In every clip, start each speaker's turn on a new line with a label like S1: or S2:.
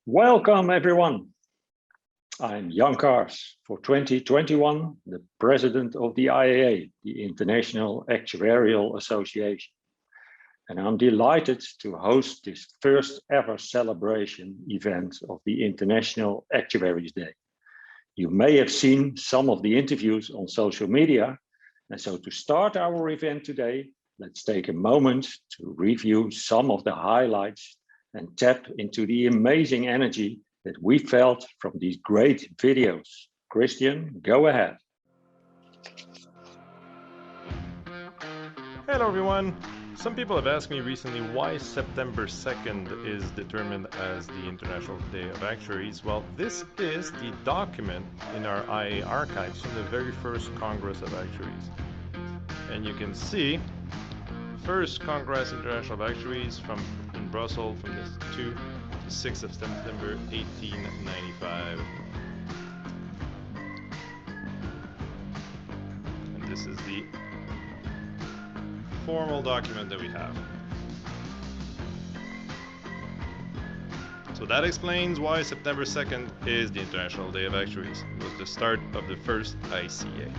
S1: Welcome everyone. I'm Jan Kaars, for 2021, the president of the IAA, the International Actuarial Association. And I'm delighted to host this first ever celebration event of the International Actuaries Day. You may have seen some of the interviews on social media. And so to start our event today, let's take a moment to review some of the highlights and tap into the amazing energy that we felt from these great videos. Christian, go ahead.
S2: Hello everyone. Some people have asked me recently why September 2nd is determined as the International Day of Actuaries. Well, this is the document in our IA archives from the very first Congress of Actuaries. And you can see first Congress International of Actuaries in Brussels from the 2 to 6th of September 1895. And this is the formal document that we have. So that explains why September 2nd is the International Day of Actuaries. It was the start of the first ICA.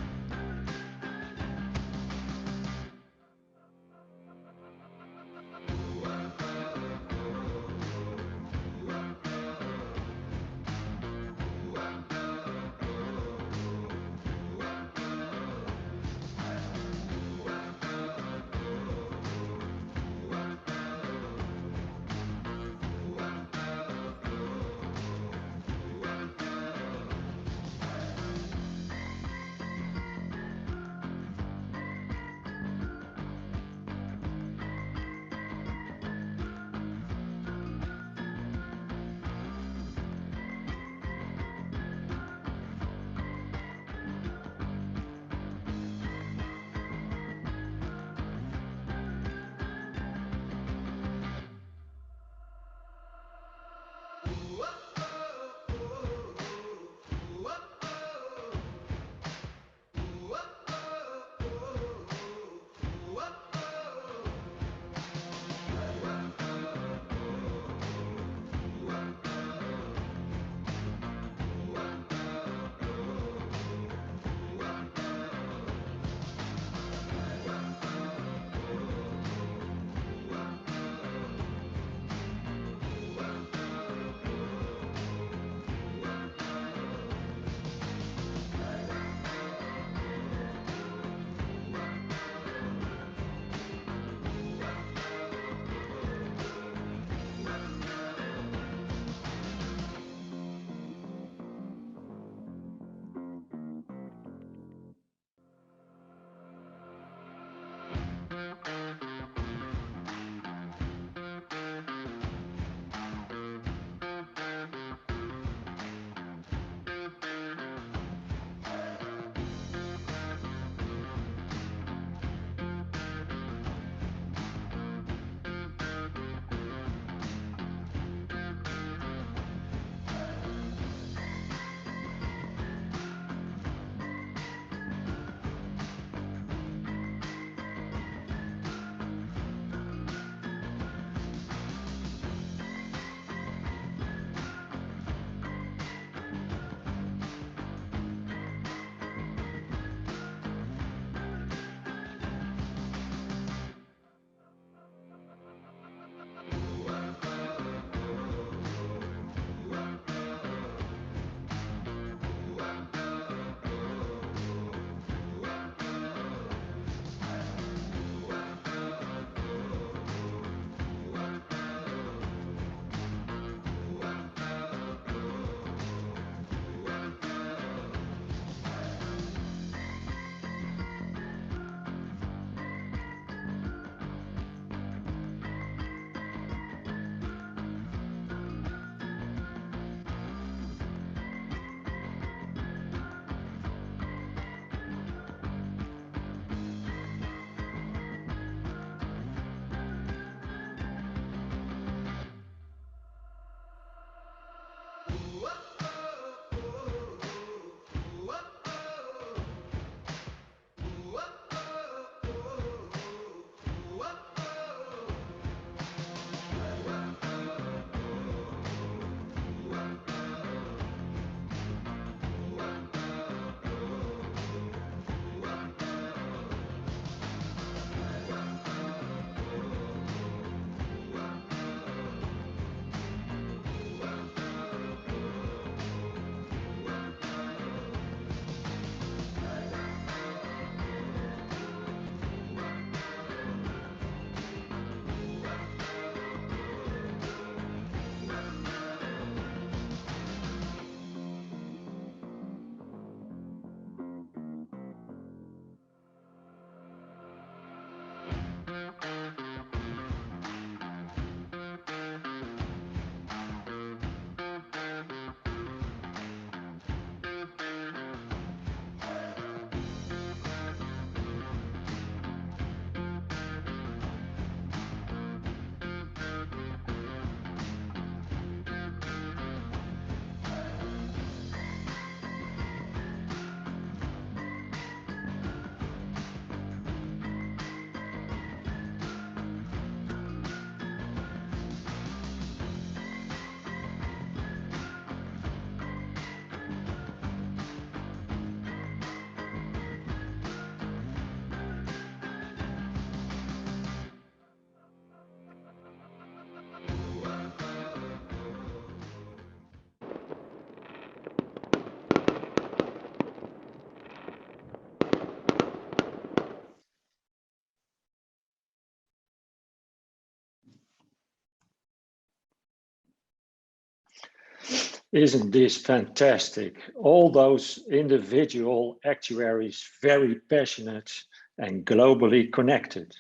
S1: Isn't this fantastic? All those individual actuaries, very passionate and globally connected.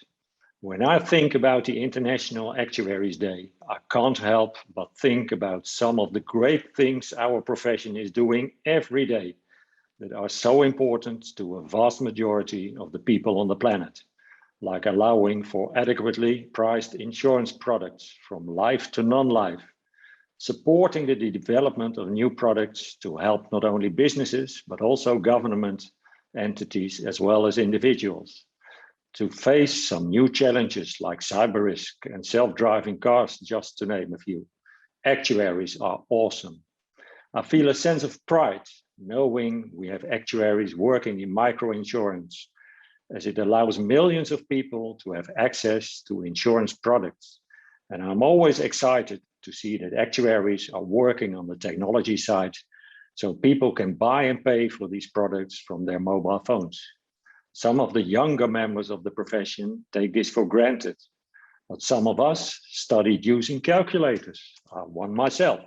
S1: When I think about the International Actuaries Day, I can't help but think about some of the great things our profession is doing every day that are so important to a vast majority of the people on the planet, like allowing for adequately priced insurance products from life to non-life, supporting the development of new products to help not only businesses, but also government entities as well as individuals to face some new challenges like cyber risk and self-driving cars, just to name a few. Actuaries are awesome. I feel a sense of pride knowing we have actuaries working in microinsurance, as it allows millions of people to have access to insurance products. And I'm always excited to see that actuaries are working on the technology side so people can buy and pay for these products from their mobile phones. Some of the younger members of the profession take this for granted, but some of us studied using calculators, one myself.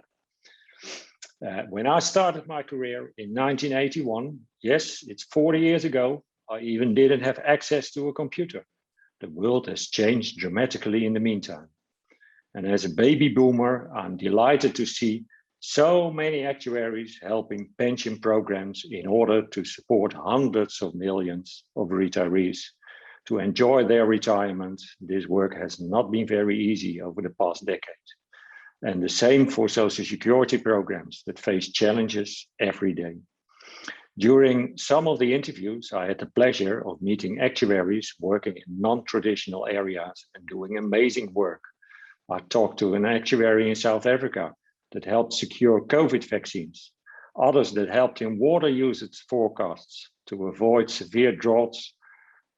S1: When I started my career in 1981, yes, it's 40 years ago, I even didn't have access to a computer. The world has changed dramatically in the meantime. And as a baby boomer, I'm delighted to see so many actuaries helping pension programs in order to support hundreds of millions of retirees to enjoy their retirement. This work has not been very easy over the past decade. And the same for social security programs that face challenges every day. During some of the interviews, I had the pleasure of meeting actuaries working in non-traditional areas and doing amazing work. I talked to an actuary in South Africa that helped secure COVID vaccines, others that helped in water usage forecasts to avoid severe droughts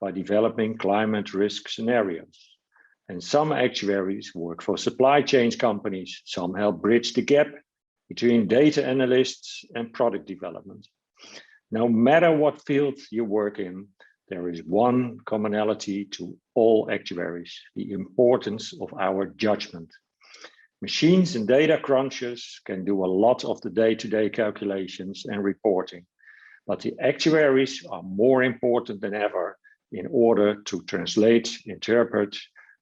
S1: by developing climate risk scenarios. And some actuaries work for supply chain companies. Some help bridge the gap between data analysts and product development. No matter what field you work in, there is one commonality to all actuaries: the importance of our judgment. Machines and data crunchers can do a lot of the day-to-day calculations and reporting, but the actuaries are more important than ever in order to translate, interpret,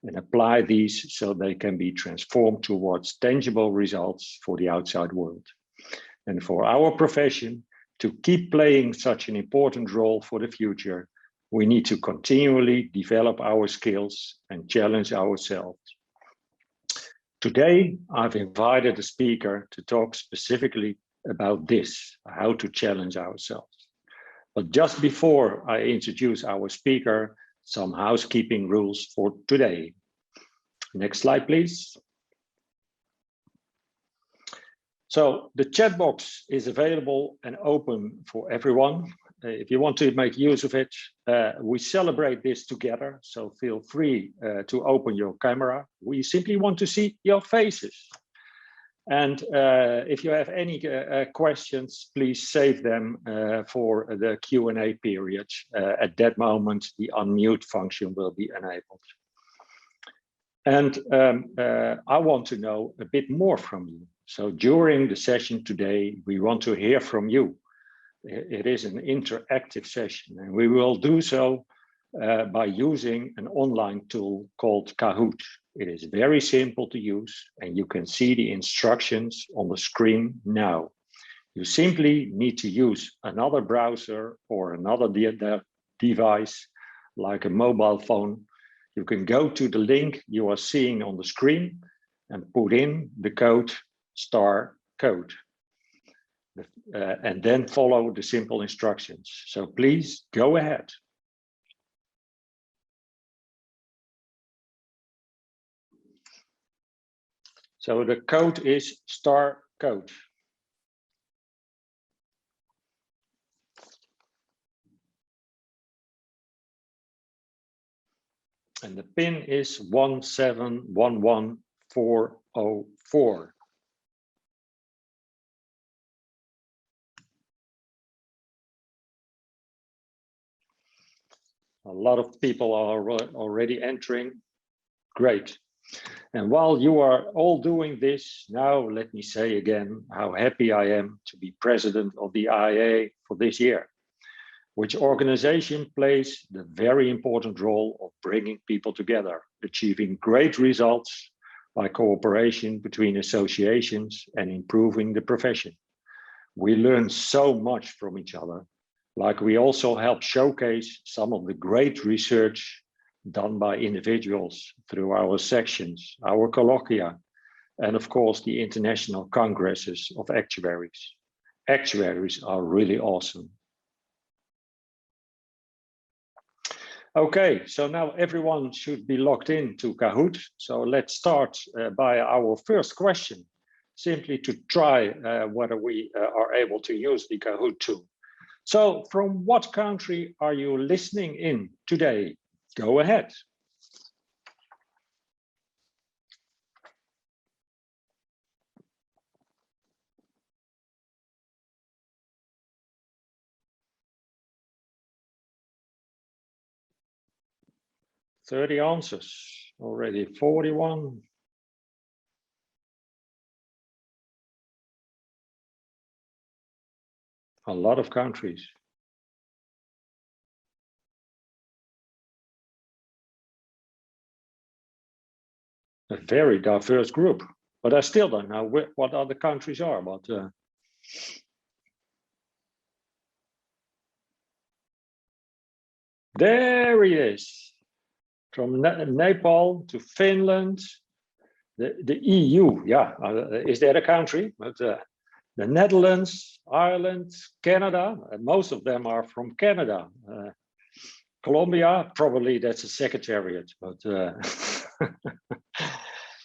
S1: and apply these so they can be transformed towards tangible results for the outside world. And for our profession to keep playing such an important role for the future, we need to continually develop our skills and challenge ourselves. Today, I've invited a speaker to talk specifically about this, how to challenge ourselves. But just before I introduce our speaker, some housekeeping rules for today. Next slide, please. So the chat box is available and open for everyone. If you want to make use of it, we celebrate this together, so feel free to open your camera. We simply want to see your faces. And if you have any questions, please save them for the Q&A period. At that moment, the unmute function will be enabled. And I want to know a bit more from you. So during the session today, we want to hear from you. It is an interactive session, and we will do so by using an online tool called Kahoot. It is very simple to use, and you can see the instructions on the screen now. You simply need to use another browser or another device, like a mobile phone. You can go to the link you are seeing on the screen and put in the code *code. And then follow the simple instructions. So please go ahead. So the code is *code. And the pin is 1711404. A lot of people are already entering. Great. And while you are all doing this, now let me say again how happy I am to be president of the IAA for this year, which organization plays the very important role of bringing people together, achieving great results by cooperation between associations and improving the profession. We learn so much from each other, like we also help showcase some of the great research done by individuals through our sections, our colloquia, and of course the international congresses of actuaries. Actuaries are really awesome. Okay, so now everyone should be logged in to Kahoot. So let's start by our first question, simply to try whether we are able to use the Kahoot tool. So from what country are you listening in today? Go ahead. Thirty answers, already 41. A lot of countries. A very diverse group, but I still don't know what other countries are, but there he is. From Nepal to Finland, the EU, yeah, is there a country? But the Netherlands, Ireland, Canada, and most of them are from Canada. Colombia, probably that's a secretariat, but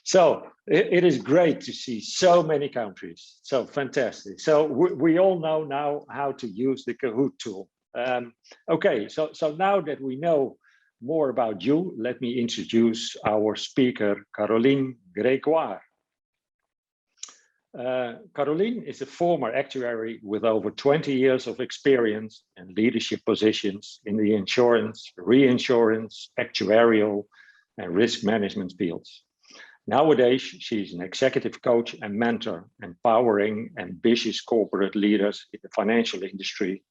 S1: so it is great to see so many countries. So fantastic. So we all know now how to use the Kahoot tool. Okay, so now that we know more about you, let me introduce our speaker, Caroline Grégoire. Caroline is a former actuary with over 20 years of experience and leadership positions in the insurance, reinsurance, actuarial, and risk management fields. Nowadays, she's an executive coach and mentor, empowering ambitious corporate leaders in the financial industry,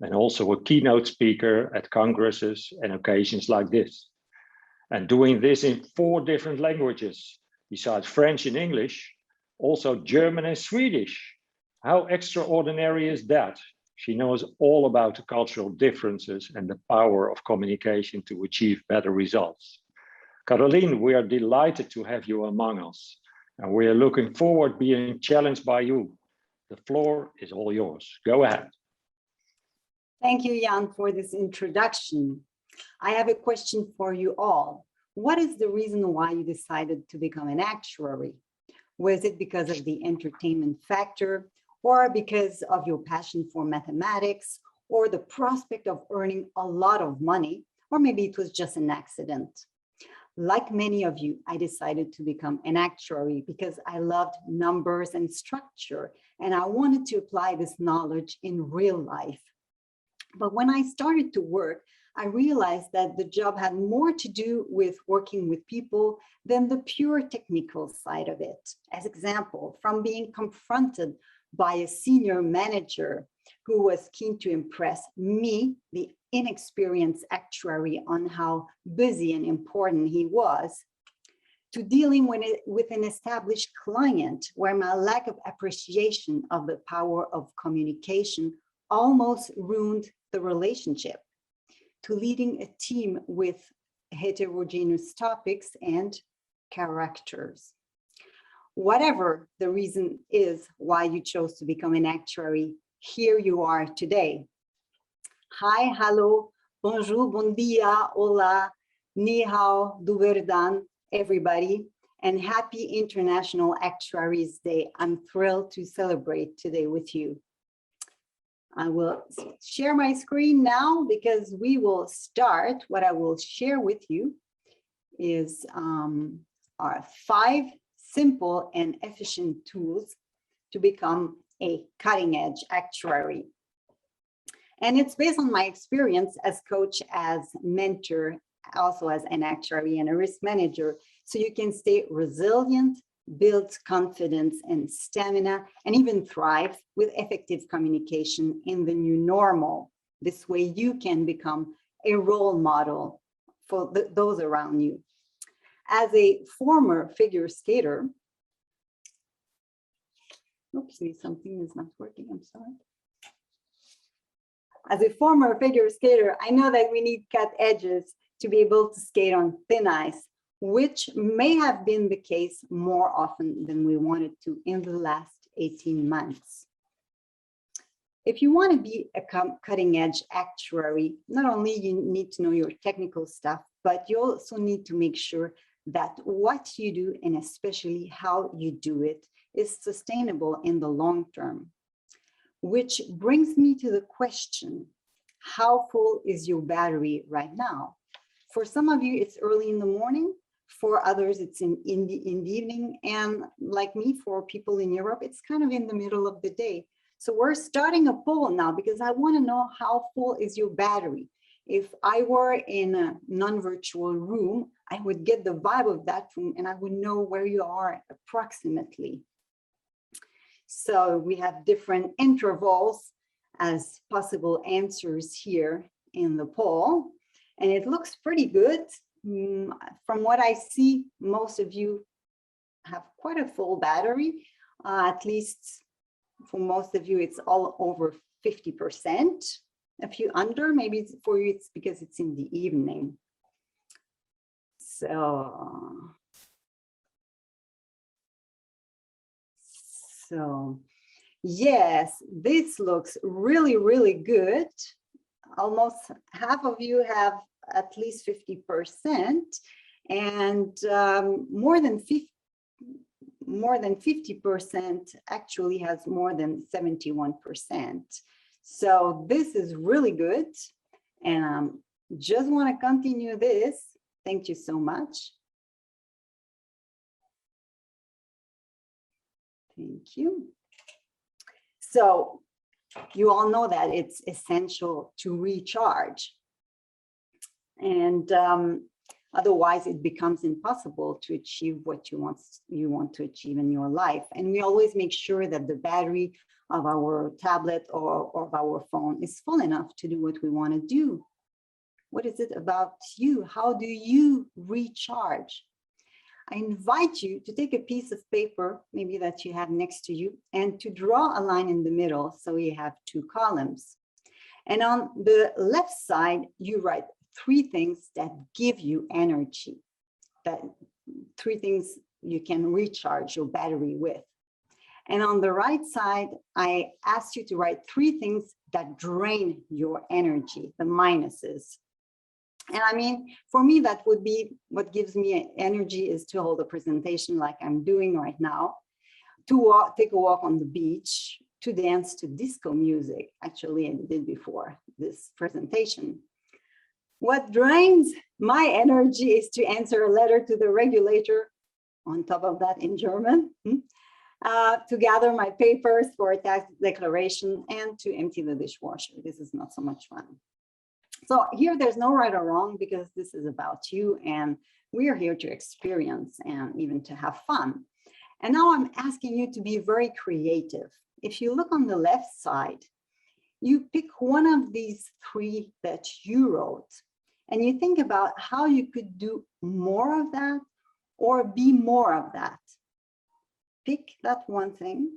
S1: and also a keynote speaker at congresses and occasions like this. And doing this in 4 different languages, besides French and English, also German and Swedish. How extraordinary is that? She knows all about the cultural differences and the power of communication to achieve better results. Caroline, we are delighted to have you among us, and we are looking forward to being challenged by you. The floor is all yours. Go ahead.
S3: Thank you, Jan, for this introduction. I have a question for you all. What is the reason why you decided to become an actuary? Was it because of the entertainment factor, or because of your passion for mathematics, or the prospect of earning a lot of money, or maybe it was just an accident? Like many of you, I decided to become an actuary because I loved numbers and structure, and I wanted to apply this knowledge in real life. But when I started to work, I realized that the job had more to do with working with people than the pure technical side of it. As example, from being confronted by a senior manager who was keen to impress me, the inexperienced actuary, on how busy and important he was, to dealing with an established client where my lack of appreciation of the power of communication almost ruined the relationship, to leading a team with heterogeneous topics and characters. Whatever the reason is why you chose to become an actuary, here you are today. Hi, hello, bonjour, bon dia, hola, ni hao, du verdan, everybody, and happy International Actuaries Day. I'm thrilled to celebrate today with you. I will share my screen now because we will start. What I will share with you is our 5 simple and efficient tools to become a cutting-edge actuary. And it's based on my experience as coach, as mentor, also as an actuary and a risk manager, so you can stay resilient, build confidence and stamina, and even thrive with effective communication in the new normal. This way you can become a role model for those around you. As a former figure skater, oopsie, something is not working, I'm sorry. As a former figure skater, I know that we need cut edges to be able to skate on thin ice, which may have been the case more often than we wanted to in the last 18 months. If you want to be a cutting edge actuary, not only you need to know your technical stuff, but you also need to make sure that what you do, and especially how you do it, is sustainable in the long term. Which brings me to the question, how full is your battery right now? For some of you, it's early in the morning. For others, it's in the evening. And like me, for people in Europe, it's kind of in the middle of the day. So we're starting a poll now because I want to know how full is your battery. If I were in a non-virtual room, I would get the vibe of that room and I would know where you are approximately. So we have different intervals as possible answers here in the poll. And it looks pretty good. From what I see, most of you have quite a full battery. At least for most of you, it's all over 50%. A few under, maybe for you, it's because it's in the evening. So yes, this looks really, really good. Almost half of you have at least 50%, and more than 50% actually has more than 71%. So this is really good, and just want to continue this. Thank you so much. Thank you. So you all know that it's essential to recharge. And otherwise it becomes impossible to achieve what you want to achieve in your life. And we always make sure that the battery of our tablet or of our phone is full enough to do what we want to do. What is it about you? How do you recharge? I invite you to take a piece of paper, maybe that you have next to you, and to draw a line in the middle so you have two columns. And on the left side, you write 3 things that give you energy, that 3 things you can recharge your battery with. And on the right side, I asked you to write 3 things that drain your energy, the minuses. And I mean, for me, that would be what gives me energy is to hold a presentation like I'm doing right now, to take a walk on the beach, to dance to disco music. Actually, I did before this presentation. What drains my energy is to answer a letter to the regulator, on top of that in German, to gather my papers for a tax declaration, and to empty the dishwasher. This is not so much fun. So here there's no right or wrong, because this is about you, and we are here to experience and even to have fun. And now I'm asking you to be very creative. If you look on the left side, you pick one of these 3 that you wrote, and you think about how you could do more of that or be more of that. Pick that one thing,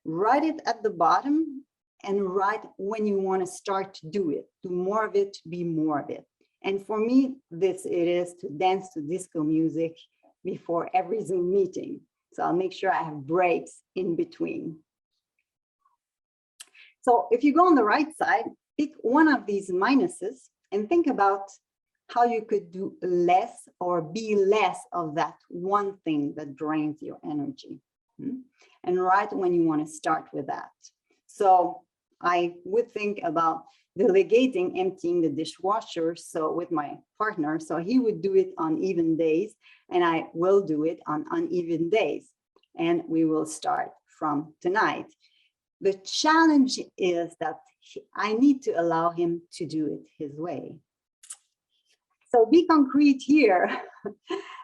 S3: write it at the bottom, and write when you want to start to do it, do more of it, be more of it. And for me, it is to dance to disco music before every Zoom meeting. So I'll make sure I have breaks in between. So if you go on the right side, pick one of these minuses and think about how you could do less or be less of that one thing that drains your energy. And write when you want to start with that. So I would think about delegating emptying the dishwasher with my partner, so he would do it on even days and I will do it on uneven days, and we will start from tonight. The challenge is that I need to allow him to do it his way. So be concrete here.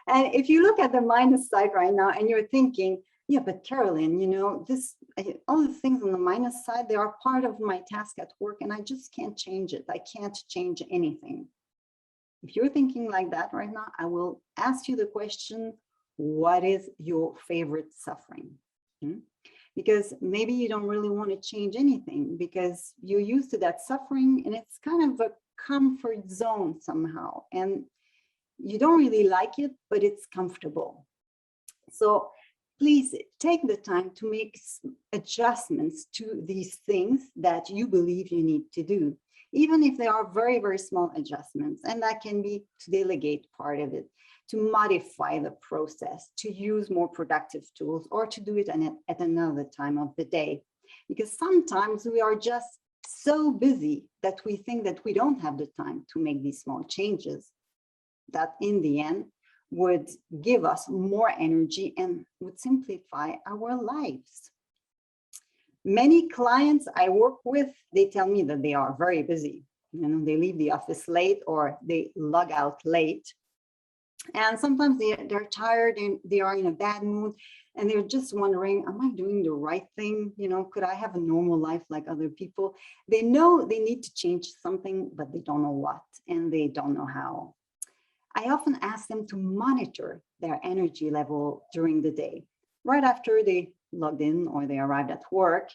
S3: And if you look at the minus side right now and you're thinking, yeah, but Carolyn, you know, all the things on the minus side, they are part of my task at work and I just can't change it. I can't change anything. If you're thinking like that right now, I will ask you the question, what is your favorite suffering? Because maybe you don't really want to change anything because you're used to that suffering and it's kind of a comfort zone somehow. And you don't really like it, but it's comfortable. So please take the time to make adjustments to these things that you believe you need to do, even if they are very, very small adjustments. And that can be to delegate part of it, to modify the process, to use more productive tools, or to do it at another time of the day. Because sometimes we are just so busy that we think that we don't have the time to make these small changes that in the end would give us more energy and would simplify our lives. Many clients I work with, they tell me that they are very busy. You know, they leave the office late or they log out late. And sometimes they're tired and they are in a bad mood and they're just wondering, am I doing the right thing? You know, could I have a normal life like other people? They know they need to change something, but they don't know what and they don't know how. I often ask them to monitor their energy level during the day, right after they logged in or they arrived at work,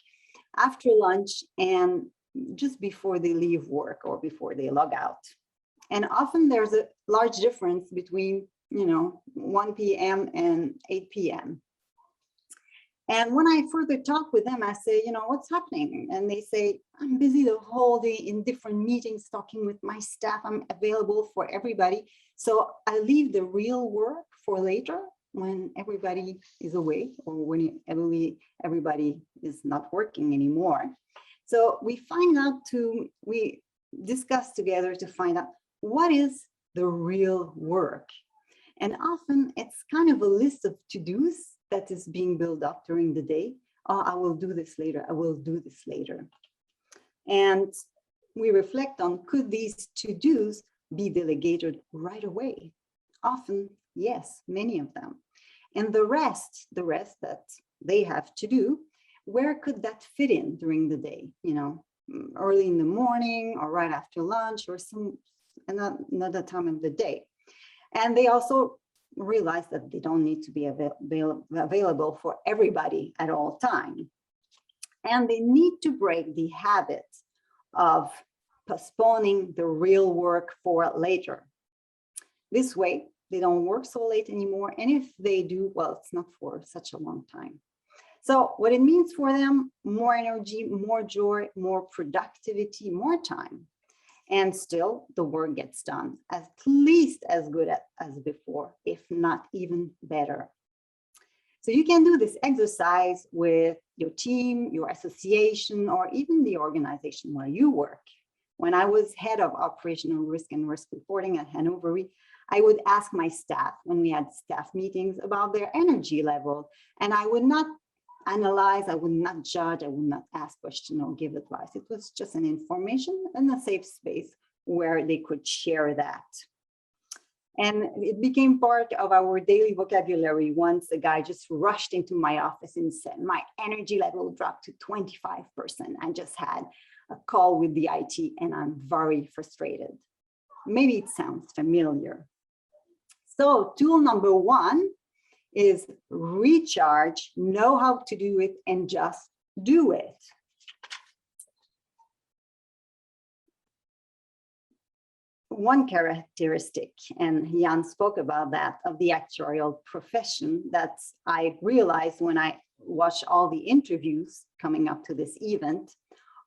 S3: after lunch, and just before they leave work or before they log out. And often there's a large difference between, you know, 1 p.m. and 8 p.m. And when I further talk with them, I say, you know, what's happening? And they say, I'm busy the whole day in different meetings, talking with my staff. I'm available for everybody. So I leave the real work for later when everybody is away or when everybody is not working anymore. So we discuss together to find out what is the real work. And often it's kind of a list of to-dos that is being built up during the day. Oh, I will do this later. I will do this later. And we reflect on, could these to-dos be delegated right away? Often, yes, many of them. And the rest that they have to do, where could that fit in during the day? You know, early in the morning or right after lunch or another time of the day. And they also realize that they don't need to be available for everybody at all times. And they need to break the habit of postponing the real work for later. This way, they don't work so late anymore. And if they do, well, it's not for such a long time. So what it means for them, more energy, more joy, more productivity, more time. And still the work gets done at least as good as before, if not even better. So you can do this exercise with your team, your association, or even the organization where you work. When I was head of operational risk and risk reporting at Hanover, I would ask my staff when we had staff meetings about their energy level, and I would not analyze, I would not judge, I would not ask questions or give advice. It was just an information and a safe space where they could share that. And it became part of our daily vocabulary. Once a guy just rushed into my office and said, my energy level dropped to 25%. I just had a call with the IT and I'm very frustrated. Maybe it sounds familiar. So tool number one is recharge, know how to do it, and just do it. One characteristic, and Jan spoke about that, of the actuarial profession that I realized when I watched all the interviews coming up to this event,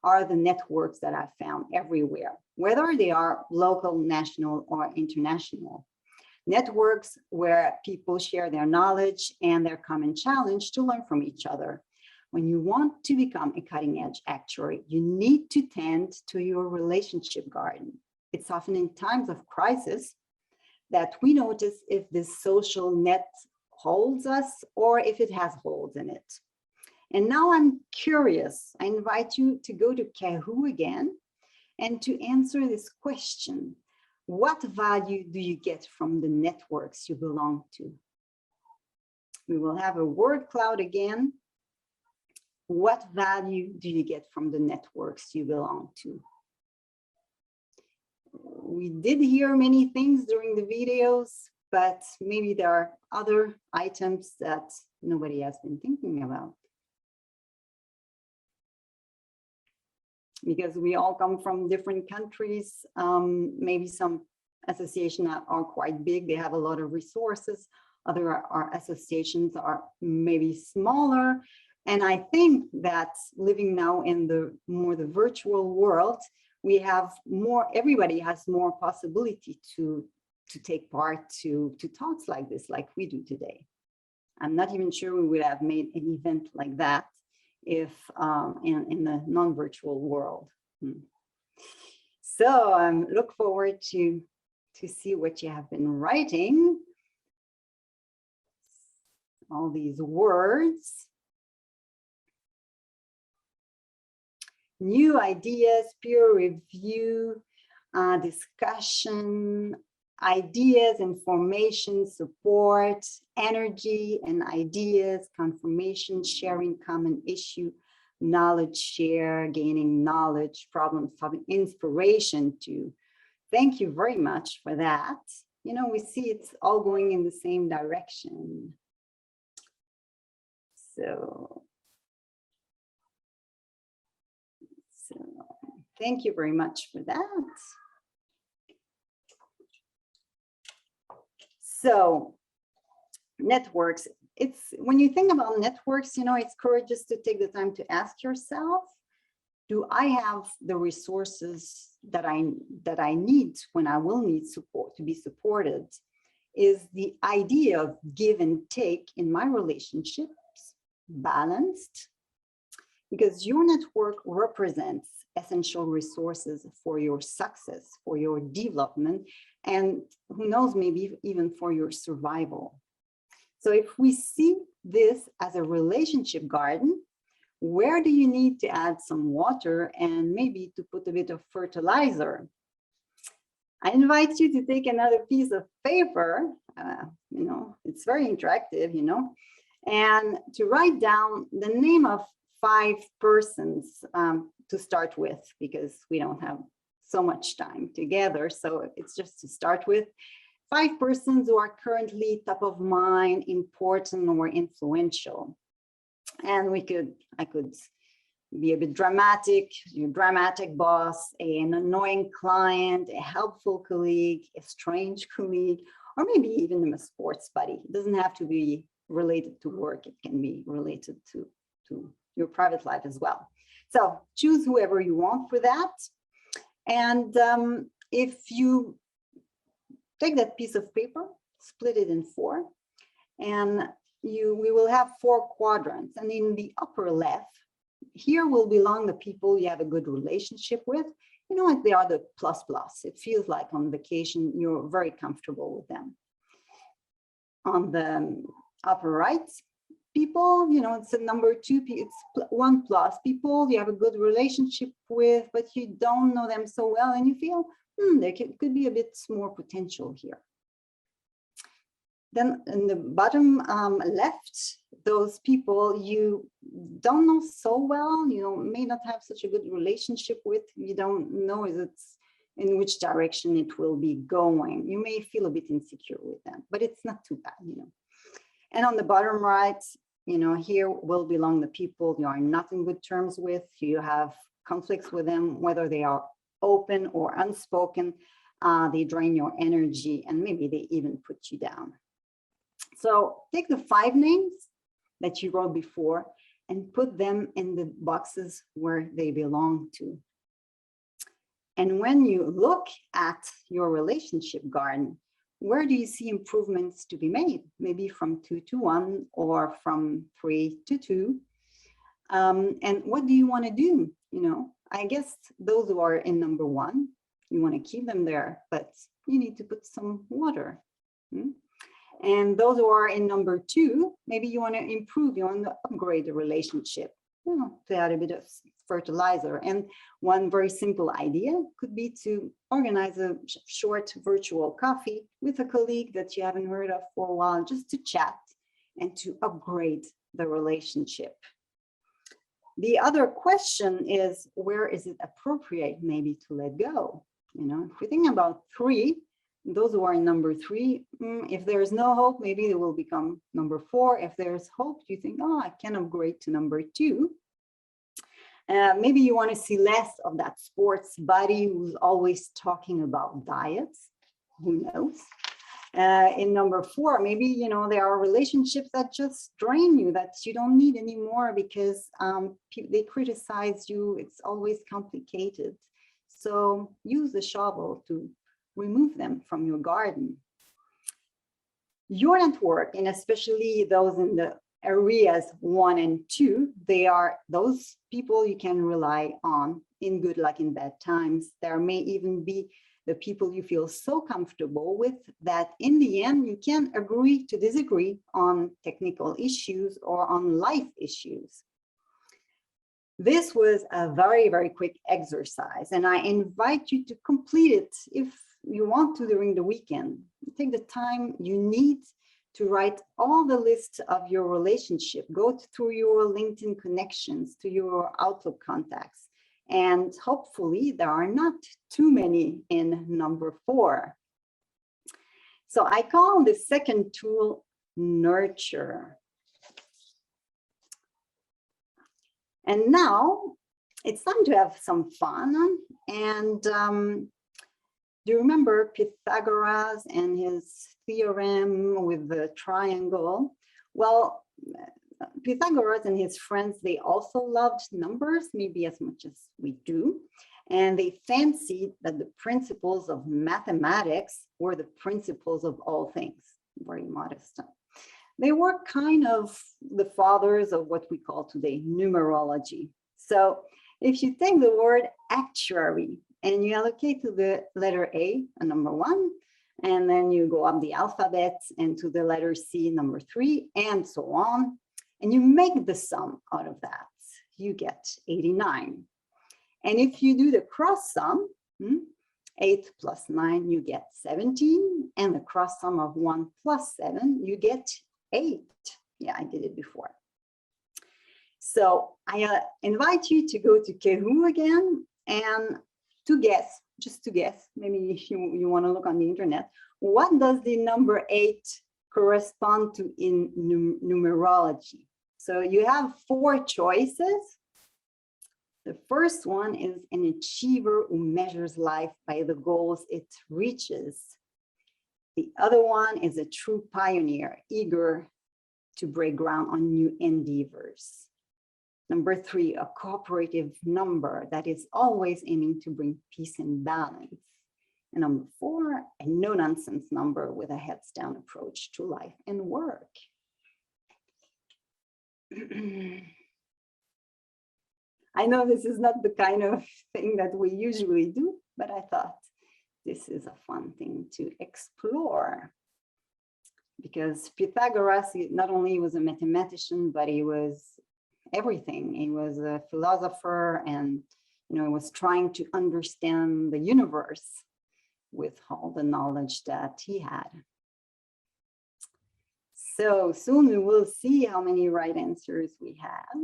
S3: are the networks that I found everywhere, whether they are local, national, or international. Networks where people share their knowledge and their common challenge to learn from each other. When you want to become a cutting-edge actuary, you need to tend to your relationship garden. It's often in times of crisis that we notice if this social net holds us or if it has holes in it. And now I'm curious, I invite you to go to Kahoo again and to answer this question. What value do you get from the networks you belong to? We will have a word cloud again. What value do you get from the networks you belong to? We did hear many things during the videos, but maybe there are other items that nobody has been thinking about. Because we all come from different countries, maybe some associations are quite big, they have a lot of resources, other associations are maybe smaller. And I think that living now in the virtual world, we have more, everybody has more possibility to take part to talks like this, like we do today. I'm not even sure we would have made an event like that if in the non-virtual world. So look forward to see what you have been writing. All these words. New ideas, peer review, discussion, ideas, information, support, energy and ideas, confirmation, sharing common issue, knowledge share, gaining knowledge, problem solving, inspiration too. Thank you very much for that. You know, we see it's all going in the same direction. So thank you very much for that. So networks, it's when you think about networks, you know, it's courageous to take the time to ask yourself, do I have the resources that I need when I will need support to be supported? Is the idea of give and take in my relationships balanced? Because your network represents essential resources for your success, for your development, and who knows, maybe even for your survival. So if we see this as a relationship garden, where do you need to add some water and maybe to put a bit of fertilizer? I invite you to take another piece of paper, you know, it's very interactive, you know, and to write down the name of 5 persons to start with, because we don't have so much time together. So it's just to start with 5 persons who are currently top of mind, important or influential. And I could be a bit dramatic, your dramatic boss, an annoying client, a helpful colleague, a strange colleague, or maybe even a sports buddy. It doesn't have to be related to work. It can be related to your private life as well. So choose whoever you want for that. And if you take that piece of paper, split it in 4, and we will have 4 quadrants. And in the upper left, here will belong the people you have a good relationship with. You know, like they are the plus. It feels like on vacation, you're very comfortable with them. On the upper right, people, you know, it's a number 2, it's 1+, people you have a good relationship with, but you don't know them so well, and you feel, there could be a bit more potential here. Then in the bottom left, those people you don't know so well, you know, may not have such a good relationship with, you don't know in which direction it will be going. You may feel a bit insecure with them, but it's not too bad, you know. And on the bottom right, you know, here will belong the people you are not in good terms with, you have conflicts with them, whether they are open or unspoken, they drain your energy and maybe they even put you down. So take the 5 names that you wrote before and put them in the boxes where they belong to. And when you look at your relationship garden, where do you see improvements to be made? Maybe from 2 to 1 or from 3 to 2. And what do you want to do? You know, I guess those who are in number 1, you want to keep them there, but you need to put some water. And those who are in number 2, maybe you want to improve, you want to upgrade the relationship, you know, to add a bit of fertilizer. And one very simple idea could be to organize a short virtual coffee with a colleague that you haven't heard of for a while, just to chat and to upgrade the relationship. The other question is, where is it appropriate maybe to let go? You know, if we think about 3, those who are in number 3, if there's no hope, maybe they will become number 4. If there's hope, you think, oh, I can upgrade to number 2. Maybe you want to see less of that sports buddy who's always talking about diets. Who knows? In number 4, maybe, you know, there are relationships that just drain you, that you don't need anymore because they criticize you. It's always complicated. So use the shovel to remove them from your garden. Your network, and especially those in the areas 1 and 2, they are those people you can rely on in good luck in bad times. There may even be the people you feel so comfortable with that in the end you can agree to disagree on technical issues or on life issues. This was a very, very quick exercise, and I invite you to complete it if you want to during the weekend. Take the time you need to write all the lists of your relationship. Go through your LinkedIn connections, to your Outlook contacts, and hopefully there are not too many in number 4. So I call the second tool nurture. And now it's time to have some fun. And do you remember Pythagoras and his theorem with the triangle? Well, Pythagoras and his friends, they also loved numbers, maybe as much as we do. And they fancied that the principles of mathematics were the principles of all things. Very modest. They were kind of the fathers of what we call today numerology. So if you take the word actuary and you allocate to the letter A, a number 1, and then you go up the alphabet and to the letter C, number 3, and so on, and you make the sum out of that, you get 89. And if you do the cross sum, 8 plus 9, you get 17, and the cross sum of 1 plus 7, you get 8. Yeah, I did it before. So I invite you to go to Kahoo again and to guess, just to guess, maybe if you want to look on the internet, what does the number 8 correspond to in numerology? So you have 4 choices. The first one is an achiever who measures life by the goals it reaches. The other one is a true pioneer, eager to break ground on new endeavors. Number 3, a cooperative number that is always aiming to bring peace and balance. And number 4, a no-nonsense number with a heads-down approach to life and work. I know this is not the kind of thing that we usually do, but I thought this is a fun thing to explore. Because Pythagoras, not only was a mathematician, but he was everything. He was a philosopher, and was trying to understand the universe with all the knowledge that he had. So soon we will see how many right answers we have.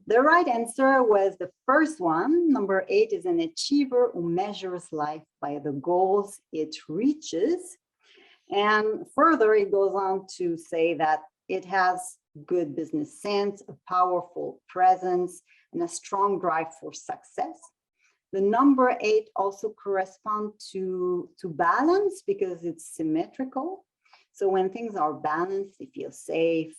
S3: The right answer was the first one. Number 8 is an achiever who measures life by the goals it reaches. And further, it goes on to say that it has good business sense, a powerful presence, and a strong drive for success. The number 8 also corresponds to balance because it's symmetrical. So when things are balanced, they feel safe,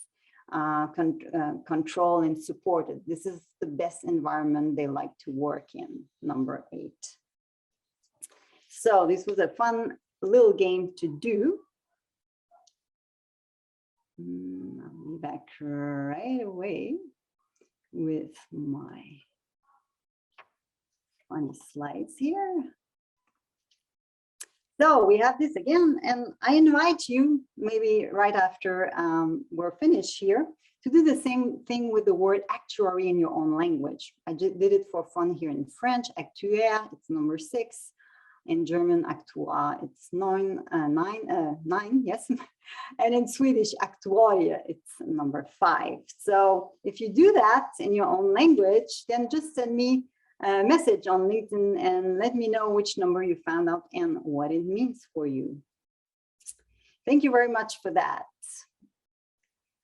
S3: control and supported. This is the best environment they like to work in, number 8. So this was a fun little game to do. I'll be back right away with my funny slides here. So we have this again, and I invite you, maybe right after we're finished here, to do the same thing with the word actuary in your own language. I just did it for fun here in French, actuaire, it's number 6. In German, Aktuar, it's nine, yes. And in Swedish, Actuarie, it's number 5. So if you do that in your own language, then just send me a message on LinkedIn and let me know which number you found out and what it means for you. Thank you very much for that.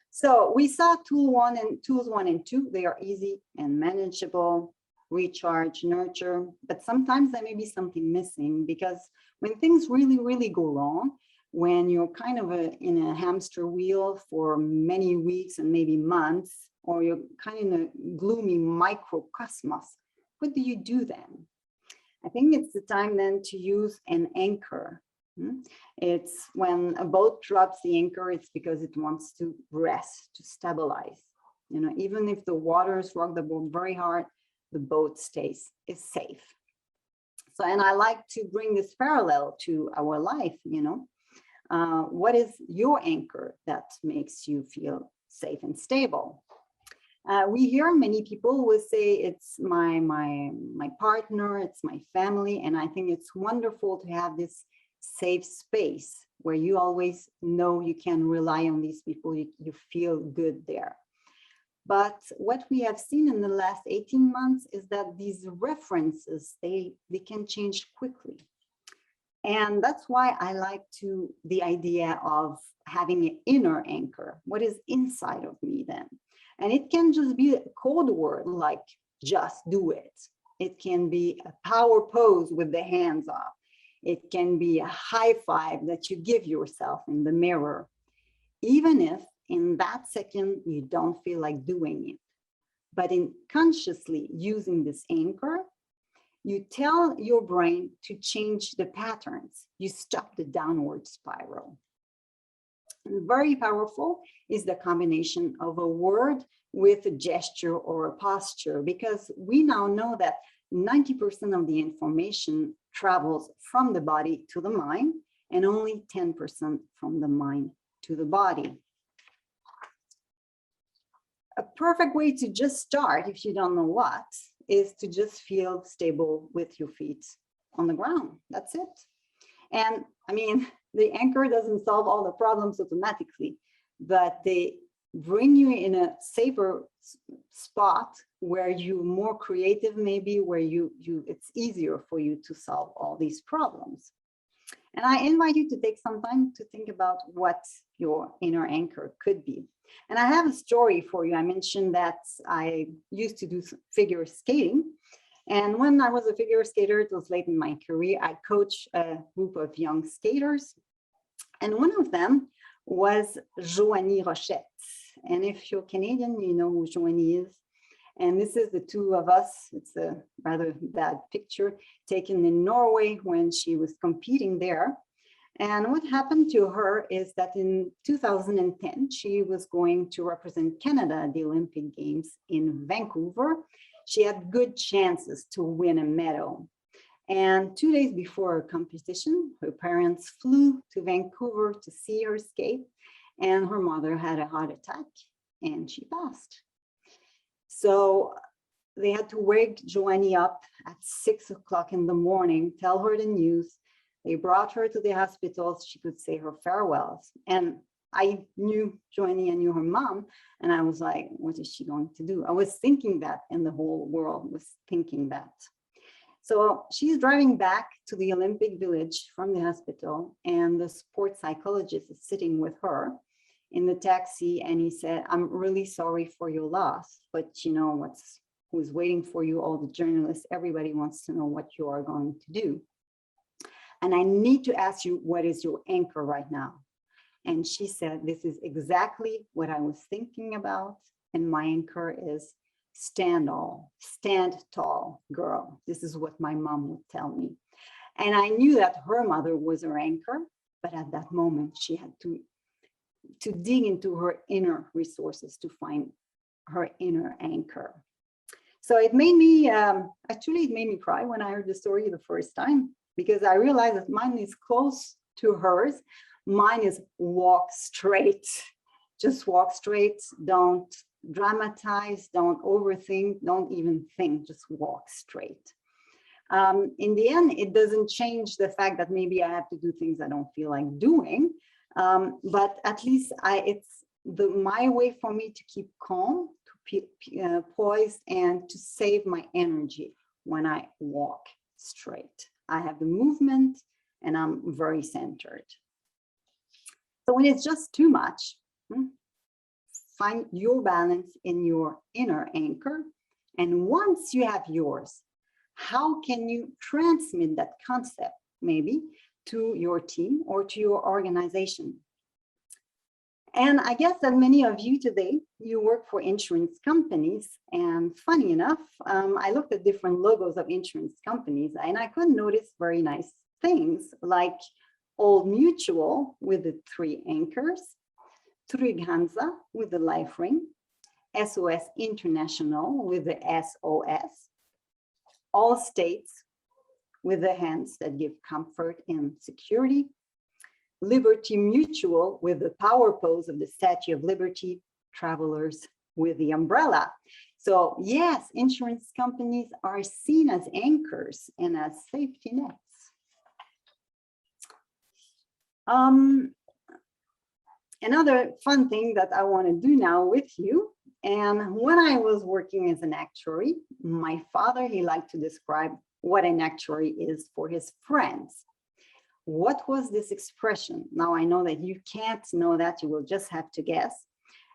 S3: So we saw tools 1 and 2. They are easy and manageable. Recharge, nurture, but sometimes there may be something missing, because when things really go wrong, when you're kind of in a hamster wheel for many weeks and maybe months, or you're kind of in a gloomy microcosmos, what do you do then? I think it's the time then to use an anchor. It's when a boat drops the anchor, it's because it wants to rest, to stabilize. You know, even if the waters rock the boat very hard, the boat is safe. So, and I like to bring this parallel to our life, you know. What is your anchor that makes you feel safe and stable? We hear many people will say it's my partner, it's my family, and I think it's wonderful to have this safe space where you always know you can rely on these people, you feel good there. But what we have seen in the last 18 months is that these references, they can change quickly. And that's why I like the idea of having an inner anchor. What is inside of me then? And it can just be a code word like just do it. It can be a power pose with the hands up. It can be a high five that you give yourself in the mirror, even if in that second you don't feel like doing it. But in consciously using this anchor, you tell your brain to change the patterns. You stop the downward spiral. And very powerful is the combination of a word with a gesture or a posture, because we now know that 90% of the information travels from the body to the mind, and only 10% from the mind to the body. A perfect way to just start, if you don't know what, is to just feel stable with your feet on the ground. That's it. And I mean, the anchor doesn't solve all the problems automatically, but they bring you in a safer spot where you're more creative, maybe where it's easier for you to solve all these problems. And I invite you to take some time to think about what your inner anchor could be. And I have a story for you. I mentioned that I used to do figure skating. And when I was a figure skater, it was late in my career, I coached a group of young skaters. And one of them was Joanie Rochette. And if you're Canadian, you know who Joanie is. And this is the two of us. It's a rather bad picture taken in Norway when she was competing there. And what happened to her is that in 2010, she was going to represent Canada at the Olympic Games in Vancouver. She had good chances to win a medal. And 2 days before her competition, her parents flew to Vancouver to see her skate, and her mother had a heart attack and she passed. So they had to wake Joanie up at 6 o'clock in the morning, tell her the news. They brought her to the hospital so she could say her farewells. And I knew Joanie, I knew her mom, and I was like, what is she going to do? I was thinking that, and the whole world was thinking that. So she's driving back to the Olympic Village from the hospital, and the sports psychologist is sitting with her in the taxi, and he said, I'm really sorry for your loss, but you know who's waiting for you, all the journalists, everybody wants to know what you are going to do. And I need to ask you, what is your anchor right now? And she said, this is exactly what I was thinking about. And my anchor is stand tall, girl. This is what my mom would tell me. And I knew that her mother was her anchor, but at that moment she had to dig into her inner resources to find her inner anchor. So it made me, actually it made me cry when I heard the story the first time, because I realized that mine is close to hers. Mine is walk straight. Just walk straight, don't dramatize, don't overthink, don't even think, just walk straight. In the end, it doesn't change the fact that maybe I have to do things I don't feel like doing, but at least it's my way for me to keep calm, to poised, and to save my energy when I walk straight. I have the movement and I'm very centered. So when it's just too much, find your balance in your inner anchor. And once you have yours, how can you transmit that concept maybe to your team or to your organization? And I guess that many of you today, you work for insurance companies. And funny enough, I looked at different logos of insurance companies and I could notice very nice things like Old Mutual with the 3 anchors, Trygg-Hansa with the life ring, SOS International with the SOS, All States with the hands that give comfort and security, Liberty Mutual with the power pose of the Statue of Liberty, Travelers with the umbrella. So yes, insurance companies are seen as anchors and as safety nets. Another fun thing that I want to do now with you, and when I was working as an actuary, my father, he liked to describe what an actuary is for his friends. What was this expression? Now I know that you can't know that, you will just have to guess.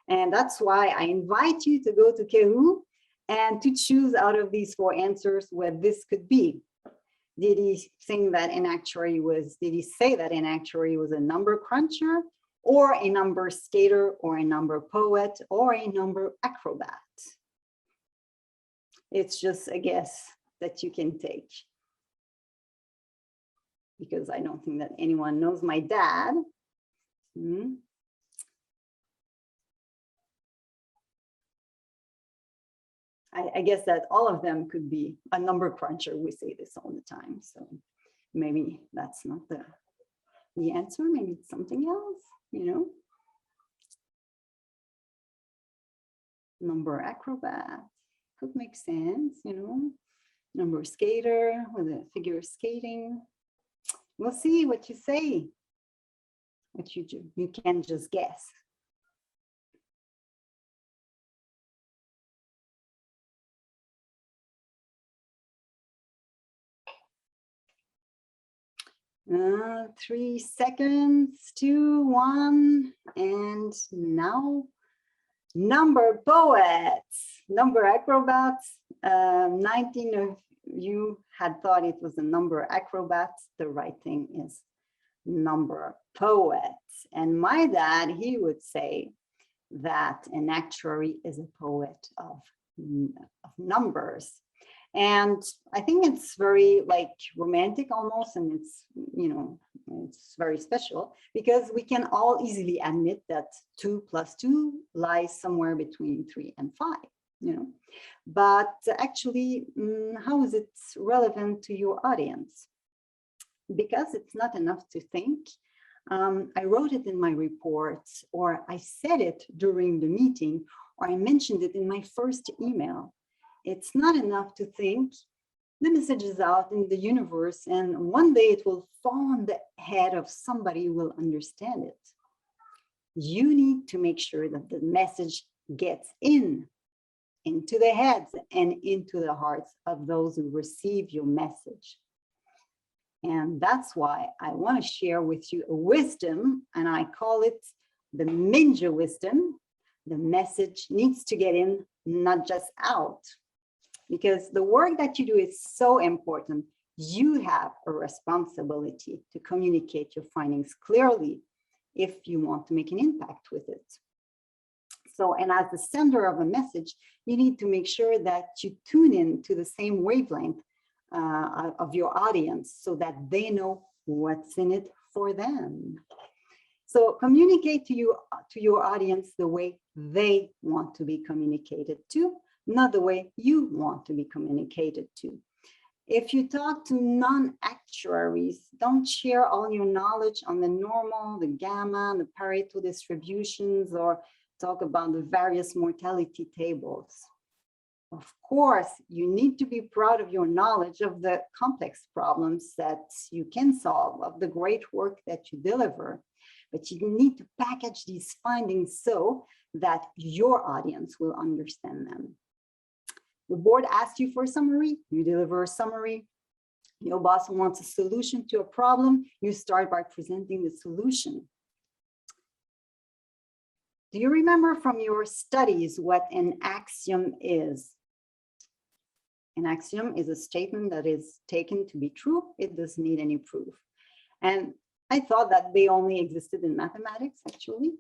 S3: And that's why I invite you to go to Kahoot and to choose out of these 4 answers what this could be. Did he say that an actuary was a number cruncher, or a number skater, or a number poet, or a number acrobat? It's just a guess that you can take, because I don't think that anyone knows my dad. I guess that all of them could be a number cruncher. We say this all the time. So maybe that's not the answer. Maybe it's something else, you know. Number acrobat could make sense, you know. Number skater with a figure skating. We'll see what you say, what you do. You can just guess. Uh, 3 seconds, 2, 1, and now number poets, number acrobats. 19 of you had thought it was a number acrobats. The right thing is number poets. And my dad, he would say that an actuary is a poet of numbers. And I think it's very like romantic almost, and it's, you know, it's very special because we can all easily admit that 2 + 2 lies somewhere between 3 and 5, you know. But actually, how is it relevant to your audience? Because it's not enough to think. I wrote it in my report, or I said it during the meeting, or I mentioned it in my first email. It's not enough to think. The message is out in the universe, and one day it will fall on the head of somebody who will understand it. You need to make sure that the message gets into the heads and into the hearts of those who receive your message. And that's why I want to share with you a wisdom, and I call it the ninja wisdom. The message needs to get in, not just out. Because the work that you do is so important. You have a responsibility to communicate your findings clearly if you want to make an impact with it. So, and as the sender of a message, you need to make sure that you tune in to the same wavelength of your audience so that they know what's in it for them. So communicate to your audience the way they want to be communicated to, not the way you want to be communicated to. If you talk to non-actuaries, don't share all your knowledge on the normal, the gamma, the Pareto distributions, or talk about the various mortality tables. Of course, you need to be proud of your knowledge of the complex problems that you can solve, of the great work that you deliver, but you need to package these findings so that your audience will understand them. The board asks you for a summary, you deliver a summary. Your boss wants a solution to a problem, you start by presenting the solution. Do you remember from your studies what an axiom is? An axiom is a statement that is taken to be true. It doesn't need any proof. And I thought that they only existed in mathematics, actually.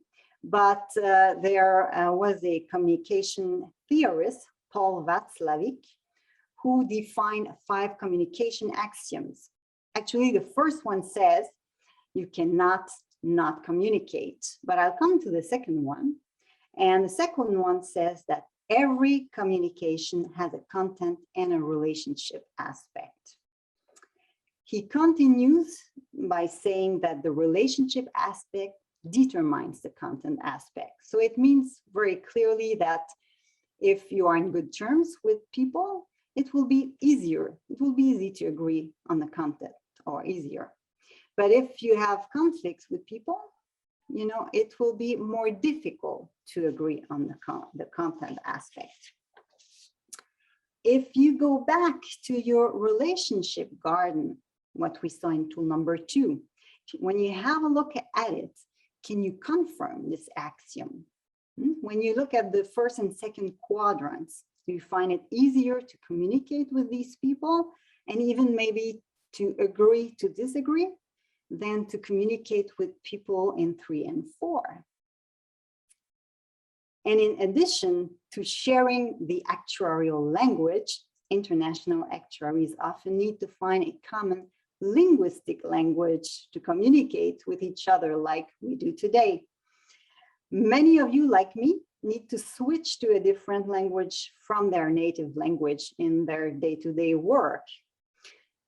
S3: But there was a communication theorist, Paul Václavic, who defined 5 communication axioms. Actually, the first one says you cannot not communicate, but I'll come to the second one. And the second one says that every communication has a content and a relationship aspect. He continues by saying that the relationship aspect determines the content aspect. So it means very clearly that if you are in good terms with people, it will be easier. It will be easy to agree on the content, or easier. But if you have conflicts with people, you know, it will be more difficult to agree on the content aspect. If you go back to your relationship garden, what we saw in tool number 2, when you have a look at it, can you confirm this axiom? When you look at the first and second quadrants, do you find it easier to communicate with these people and even maybe to agree to disagree than to communicate with people in 3 and 4? And in addition to sharing the actuarial language, international actuaries often need to find a common linguistic language to communicate with each other like we do today. Many of you, like me, need to switch to a different language from their native language in their day-to-day work.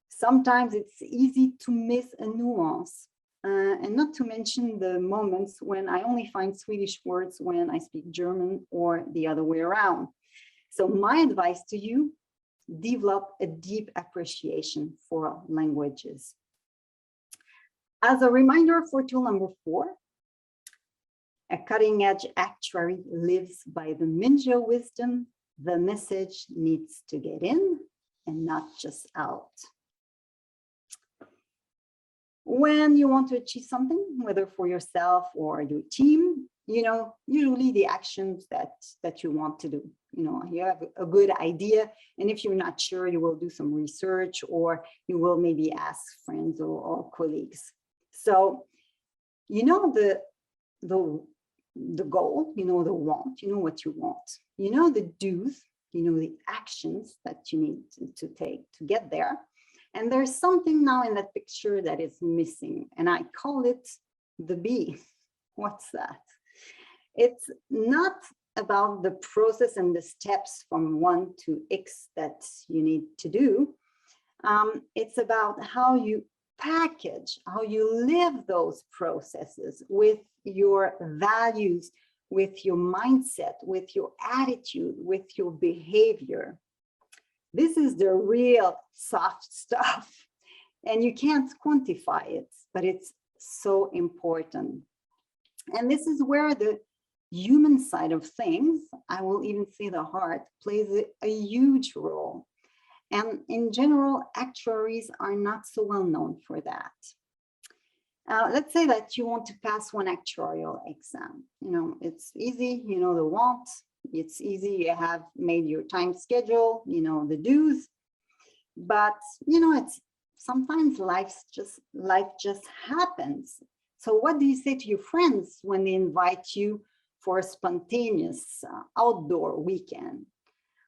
S3: Sometimes it's easy to miss a nuance, and not to mention the moments when I only find Swedish words when I speak German or the other way around. So my advice to you, develop a deep appreciation for languages. As a reminder for tool number 4, a cutting-edge actuary lives by the Minjo wisdom. The message needs to get in and not just out. When you want to achieve something, whether for yourself or your team, you know, usually the actions that you want to do, you know, you have a good idea, and if you're not sure, you will do some research, or you will maybe ask friends or colleagues. So, you know, the goal, you know, the want, you know what you want, you know, the do's, you know, the actions that you need to take to get there. And there's something now in that picture that is missing, and I call it the B. What's that? It's not about the process and the steps from 1 to X that you need to do. It's about how you package, how you live those processes with your values, with your mindset, with your attitude, with your behavior. This is the real soft stuff, and you can't quantify it, but it's so important. And this is where the human side of things, I will even say the heart, plays a huge role. And in general, actuaries are not so well known for that. Let's say that you want to pass one actuarial exam. You know, it's easy, you know the want, it's easy, you have made your time schedule, you know the do's, but you know, it's sometimes life just happens. So what do you say to your friends when they invite you for a spontaneous outdoor weekend?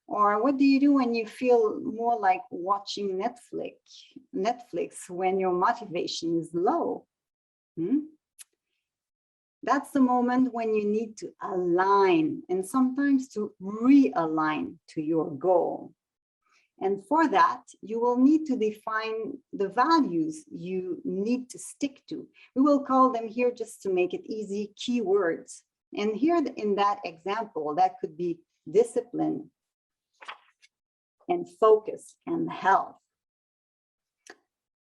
S3: Or what do you do when you feel more like watching Netflix when your motivation is low? That's the moment when you need to align, and sometimes to realign to your goal. And for that, you will need to define the values you need to stick to. We will call them here, just to make it easy, keywords. And here in that example, that could be discipline and focus and health.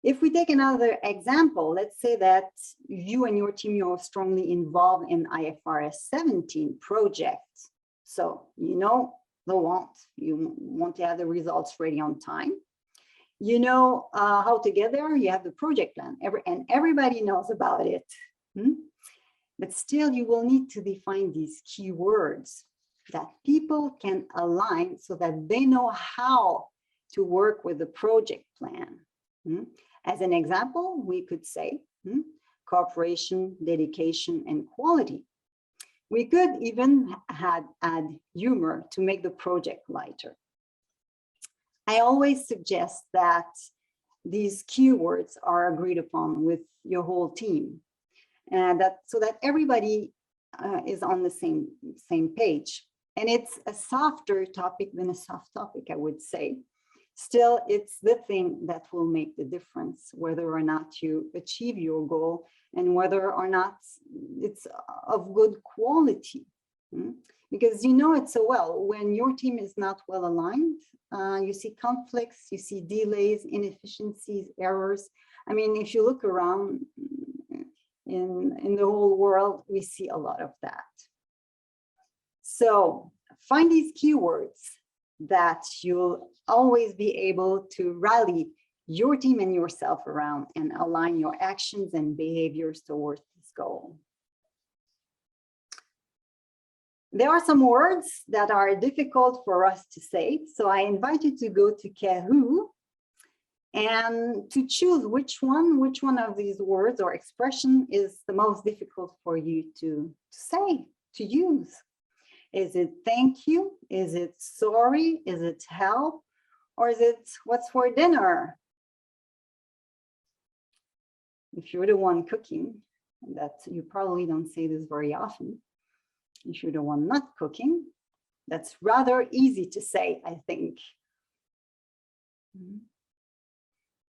S3: If we take another example, let's say that you and your team are strongly involved in IFRS 17 projects. So you know the want, you want to have the results ready on time. You know how to get there, you have the project plan, and everybody knows about it. But still, you will need to define these keywords that people can align so that they know how to work with the project plan. As an example, we could say cooperation, dedication, and quality. We could even add humor to make the project lighter. I always suggest that these keywords are agreed upon with your whole team, and so that everybody is on the same page. And it's a softer topic than a soft topic, I would say. Still, it's the thing that will make the difference, whether or not you achieve your goal and whether or not it's of good quality. Because you know it so well, when your team is not well aligned, you see conflicts, you see delays, inefficiencies, errors. I mean, if you look around in the whole world, we see a lot of that. So find these keywords that you'll always be able to rally your team and yourself around and align your actions and behaviors towards this goal. There are some words that are difficult for us to say, so I invite you to go to Kahoot and to choose which one of these words or expression is the most difficult for you to say, to use. Is it thank you? Is it sorry? Is it help? Or is it what's for dinner? If you're the one cooking, that you probably don't say this very often. If you're the one not cooking, that's rather easy to say, I think.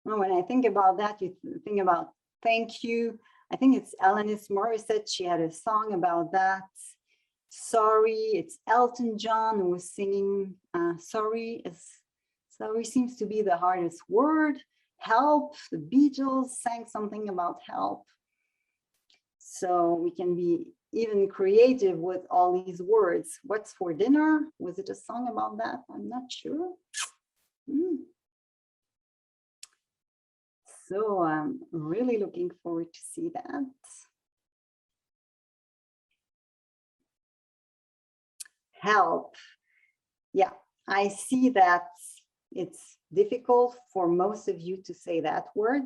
S3: Well, when I think about that, you think about thank you. I think it's Alanis Morissette. She had a song about that. Sorry, it's Elton John who was singing sorry. Sorry seems to be the hardest word. Help, the Beatles sang something about help. So we can be even creative with all these words. What's for dinner? Was it a song about that? I'm not sure. So I'm really looking forward to see that. Help. Yeah, I see that it's difficult for most of you to say that word.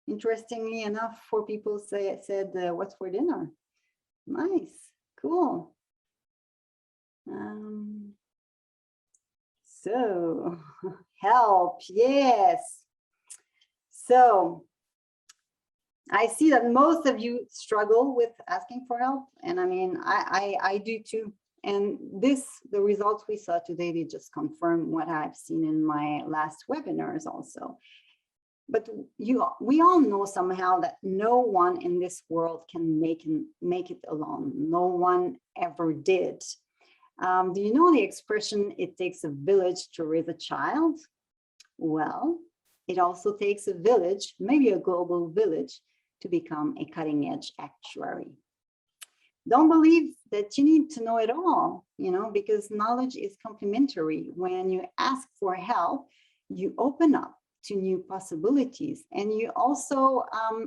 S3: Interestingly enough, 4 people said, what's for dinner? Nice, cool. So, help, yes. So, I see that most of you struggle with asking for help. And I mean, I do too. And the results we saw today, they just confirm what I've seen in my last webinars also. But we all know somehow that no one in this world can make it alone. No one ever did. Do you know the expression, it takes a village to raise a child? Well, it also takes a village, maybe a global village, to become a cutting-edge actuary. Don't believe that you need to know it all, because knowledge is complementary. When you ask for help, you open up to new possibilities, and you also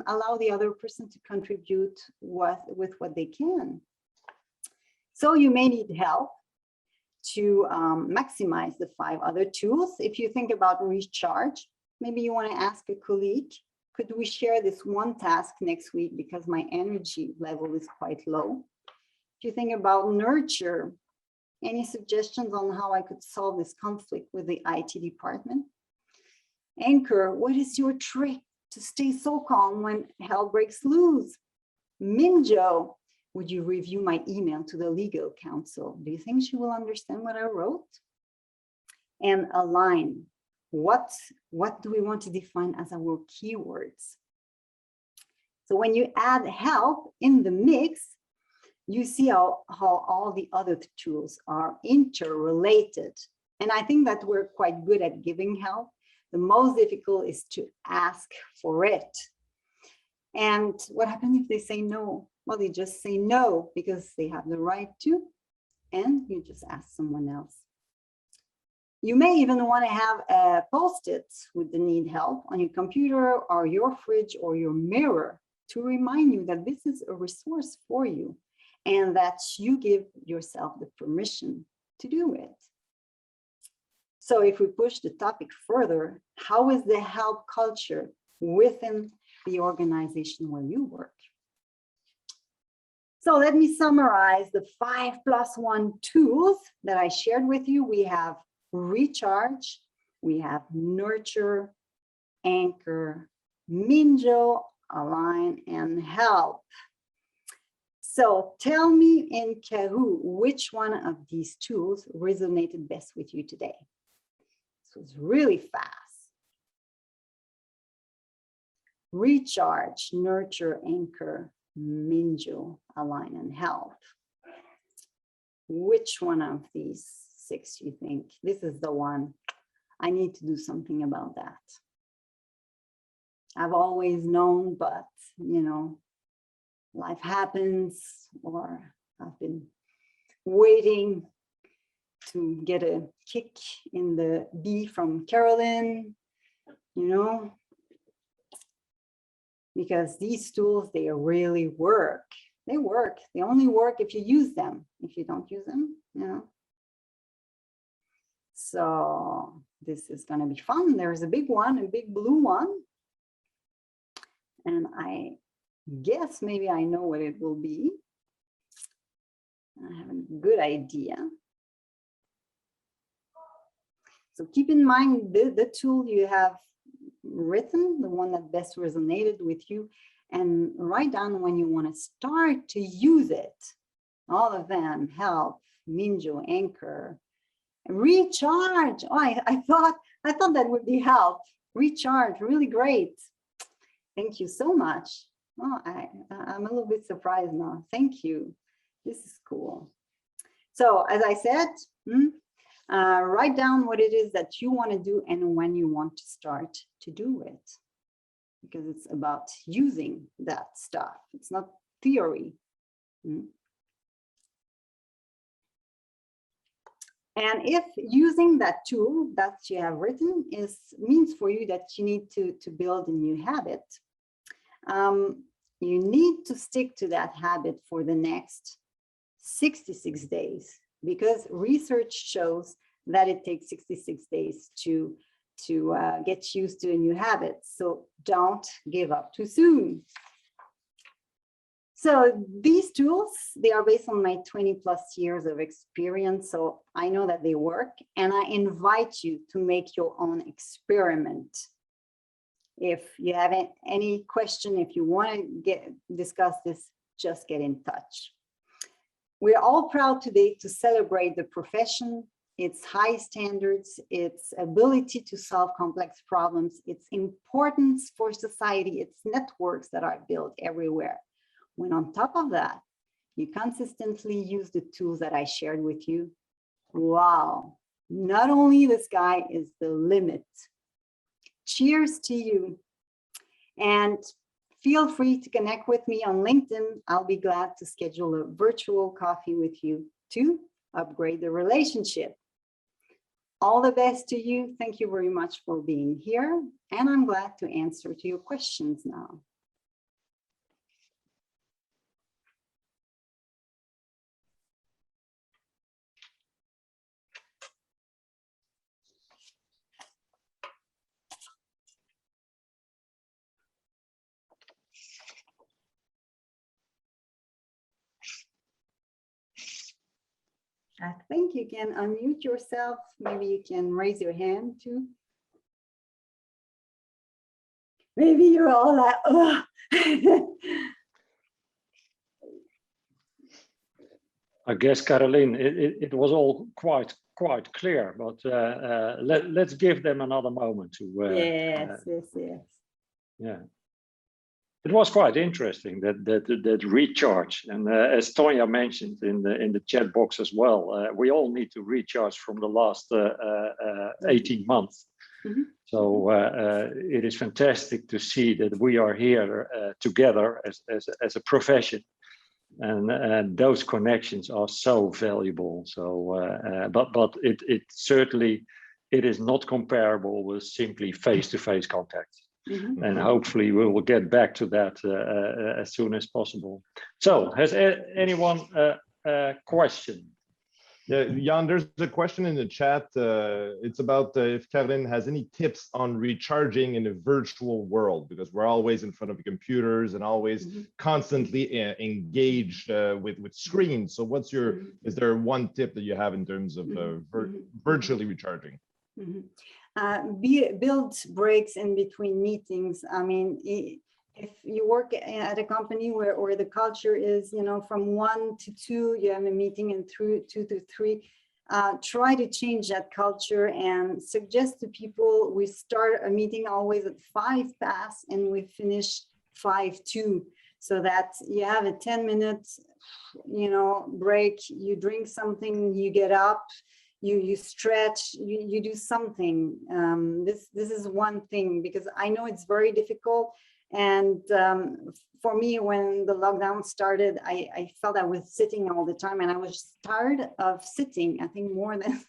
S3: allow the other person to contribute with what they can. So you may need help to maximize the 5 other tools. If you think about recharge, maybe you want to ask a colleague, could we share this one task next week because my energy level is quite low? If you think about nurture, any suggestions on how I could solve this conflict with the IT department? Anchor, what is your trick to stay so calm when hell breaks loose? Minjo, would you review my email to the legal counsel? Do you think she will understand what I wrote? And align, what do we want to define as our keywords? So when you add help in the mix, you see how all the other tools are interrelated. And I think that we're quite good at giving help. The most difficult is to ask for it. And what happens if they say no? Well, they just say no because they have the right to, and you just ask someone else. You may even want to have a post-it with the need help on your computer or your fridge or your mirror to remind you that this is a resource for you and that you give yourself the permission to do it. So if we push the topic further, how is the help culture within the organization where you work? So let me summarize the 5+1 tools that I shared with you. We have recharge, we have nurture, anchor, mingle, align, and help. So tell me in Kahoot, which one of these tools resonated best with you today? This was really fast. Recharge, nurture, anchor, mingle, align, and help. Which one of these 6 you think? This is the one. I need to do something about that. I've always known, but you know, life happens, or I've been waiting to get a kick in the B from Carolyn, you know, because these tools, they really work. They work. They only work if you use them. If you don't use them, you know. So this is going to be fun. There's a big one, a big blue one. And I guess maybe I know what it will be. I have a good idea. So keep in mind the tool you have written, the one that best resonated with you, and write down when you want to start to use it. All of them: help, mingle, anchor, recharge. Oh, I thought that would be help. Recharge, really great. Thank you so much. Oh, I'm a little bit surprised now. Thank you. This is cool. So as I said, write down what it is that you want to do and when you want to start to do it, because it's about using that stuff. It's not theory. And if using that tool that you have written means for you that you need to build a new habit, you need to stick to that habit for the next 66 days, because research shows that it takes 66 days to get used to a new habit. So don't give up too soon. So these tools, they are based on my 20+ years of experience. So I know that they work, and I invite you to make your own experiment. If you have any question, if you want to discuss this, just get in touch. We're all proud today to celebrate the profession, its high standards, its ability to solve complex problems, its importance for society, its networks that are built everywhere. When on top of that, you consistently use the tools that I shared with you, wow, not only the sky is the limit. Cheers to you. And feel free to connect with me on LinkedIn. I'll be glad to schedule a virtual coffee with you to upgrade the relationship. All the best to you. Thank you very much for being here. And I'm glad to answer to your questions now. I think you can unmute yourself. Maybe you can raise your hand too. Maybe you're all like, oh.
S1: I guess, Caroline, it was all quite clear, but let's give them another moment to.
S3: Yes.
S1: Yeah, it was quite interesting that recharge, and as Tonya mentioned in the chat box as well, we all need to recharge from the last 18 months.
S3: Mm-hmm.
S1: So it is fantastic to see that we are here together as a profession. And those connections are so valuable. So, but it certainly is not comparable with simply face-to-face contact.
S3: Mm-hmm.
S1: And hopefully we will get back to that as soon as possible. So, has anyone a question?
S2: Yeah, Jan, there's a question in the chat. It's about if Kevin has any tips on recharging in a virtual world, because we're always in front of computers and always constantly engaged with screens. So what's your, is there one tip that you have in terms of virtually recharging?
S3: Build breaks in between meetings. I mean, if you work at a company where the culture is, from 1 to 2, you have a meeting, and through 2 to 3, try to change that culture and suggest to people we start a meeting always at 5 past and we finish 5:02, so that you have a 10-minute, break. You drink something, you get up, you stretch, you do something. This is one thing, because I know it's very difficult. And for me, when the lockdown started, I felt I was sitting all the time, and I was tired of sitting, I think more than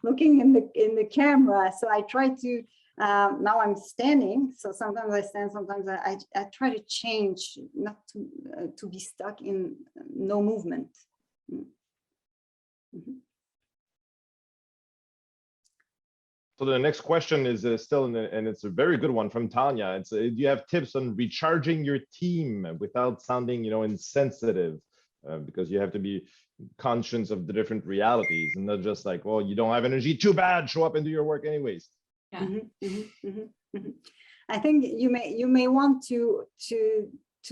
S3: looking in the camera. So I tried to, now I'm standing. So sometimes I stand, sometimes I try to change, not to be stuck in no movement. Mm-hmm.
S2: So the next question is still, and it's a very good one from Tanya. It's, do you have tips on recharging your team without sounding, insensitive? Because you have to be conscious of the different realities, and not just like, well, you don't have energy, too bad, show up and do your work anyways.
S3: Yeah. I think you may want to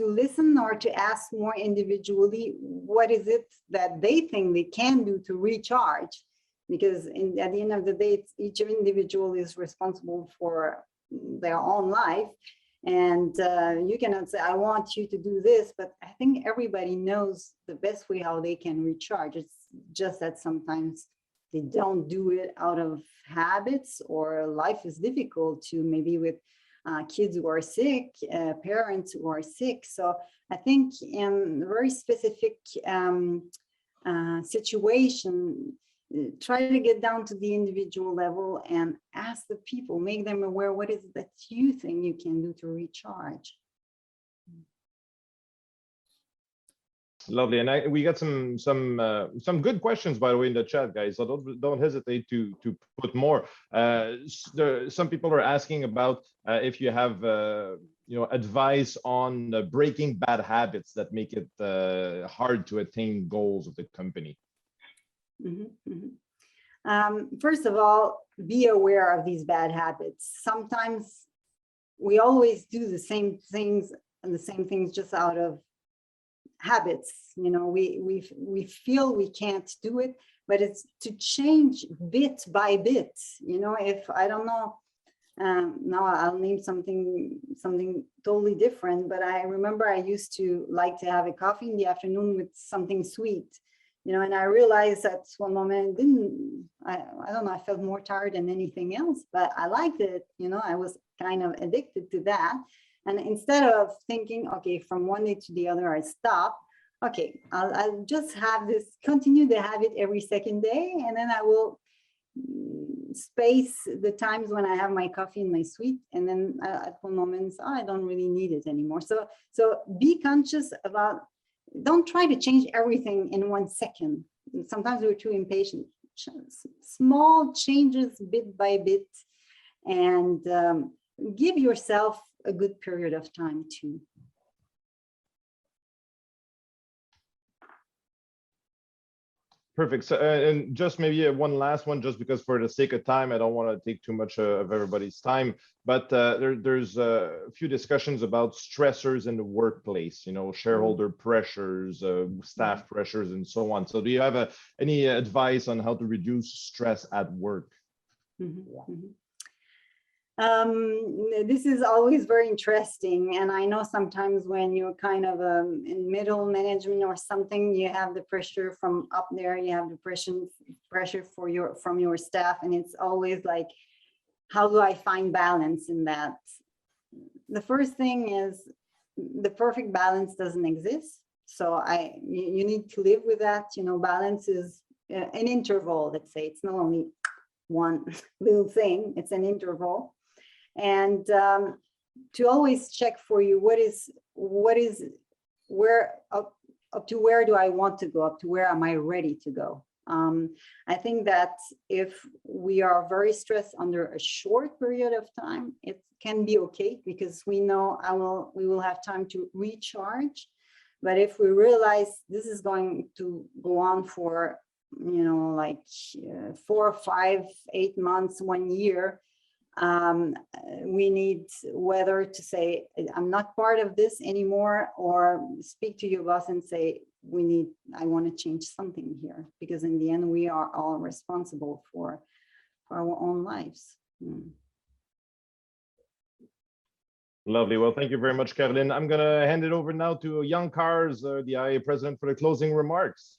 S3: listen, or to ask more individually, what is it that they think they can do to recharge? Because at the end of the day, each individual is responsible for their own life. And you cannot say, I want you to do this, but I think everybody knows the best way how they can recharge. It's just that sometimes they don't do it out of habits, or life is difficult to, maybe with kids who are sick, parents who are sick. So I think in a very specific situation, try to get down to the individual level and ask the people, make them aware, what is it that you think you can do to recharge?
S2: Lovely, and we got some good questions, by the way, in the chat, guys. So don't hesitate to put more. Some people are asking about if you have advice on breaking bad habits that make it hard to attain goals of the company.
S3: First of all, be aware of these bad habits. Sometimes we always do the same things just out of habits. We feel we can't do it, but it's to change bit by bit. If I don't know, now I'll name something totally different, but I remember I used to like to have a coffee in the afternoon with something sweet. And I realized at one moment, I don't know, I felt more tired than anything else, but I liked it. I was kind of addicted to that. And instead of thinking, okay, from one day to the other, I stop. Okay, I'll just have this, continue to have it every second day. And then I will space the times when I have my coffee and my sweet. And then at one moment, I don't really need it anymore. So be conscious about, don't try to change everything in 1 second. Sometimes we're too impatient. Small changes bit by bit, and give yourself a good period of time too.
S4: Perfect. So, and just maybe one last one, just because for the sake of time, I don't want to take too much of everybody's time. But there's a few discussions about stressors in the workplace. You know, shareholder pressures, staff pressures, and so on. So, do you have any advice on how to reduce stress at work?
S3: This is always very interesting, and I know sometimes when you're kind of in middle management or something, you have the pressure from up there, you have the pressure from your staff, and it's always like, how do I find balance in that? The first thing is the perfect balance doesn't exist, so you need to live with that. You know, balance is an interval. Let's say it's not only one little thing; it's an interval. And to always check for you, where up to where do I want to go, up to where am I ready to go? I think that if we are very stressed under a short period of time, it can be okay, because we know we will have time to recharge. But if we realize this is going to go on for, you know, like 4, 5, 8 months, 1 year, we need whether to say, I'm not part of this anymore, or speak to your boss and say, I want to change something here, because in the end, we are all responsible for our own lives.
S4: Lovely. Well, thank you very much, Caroline. I'm going to hand it over now to Jan Kaars, the IA president, for the closing remarks.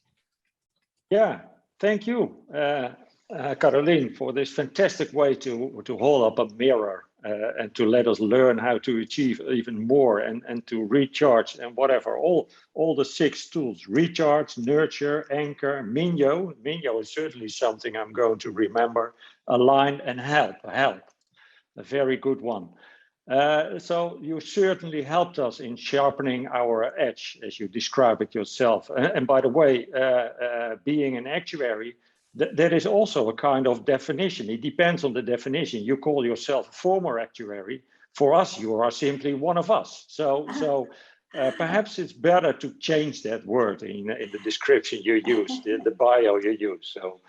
S1: Yeah, thank you, Caroline, for this fantastic way to hold up a mirror and to let us learn how to achieve even more and to recharge and whatever. All the 6 tools: recharge, nurture, anchor, Minyo. Minyo is certainly something I'm going to remember. Align and help. A very good one. So you certainly helped us in sharpening our edge, as you describe it yourself. And by the way, being an actuary, that is also a kind of definition. It depends on the definition. You call yourself a former actuary. For us, you are simply one of us. So perhaps it's better to change that word in the description you use, the bio you use. So,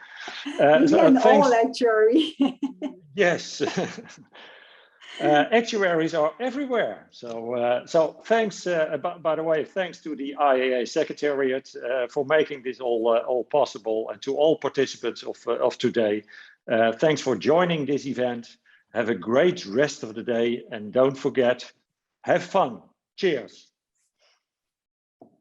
S3: thanks. All actuary.
S1: Yes. Actuaries are everywhere. So thanks, by the way, thanks to the IAA Secretariat for making this all possible, and to all participants of today. Thanks for joining this event. Have a great rest of the day, and don't forget, have fun. Cheers.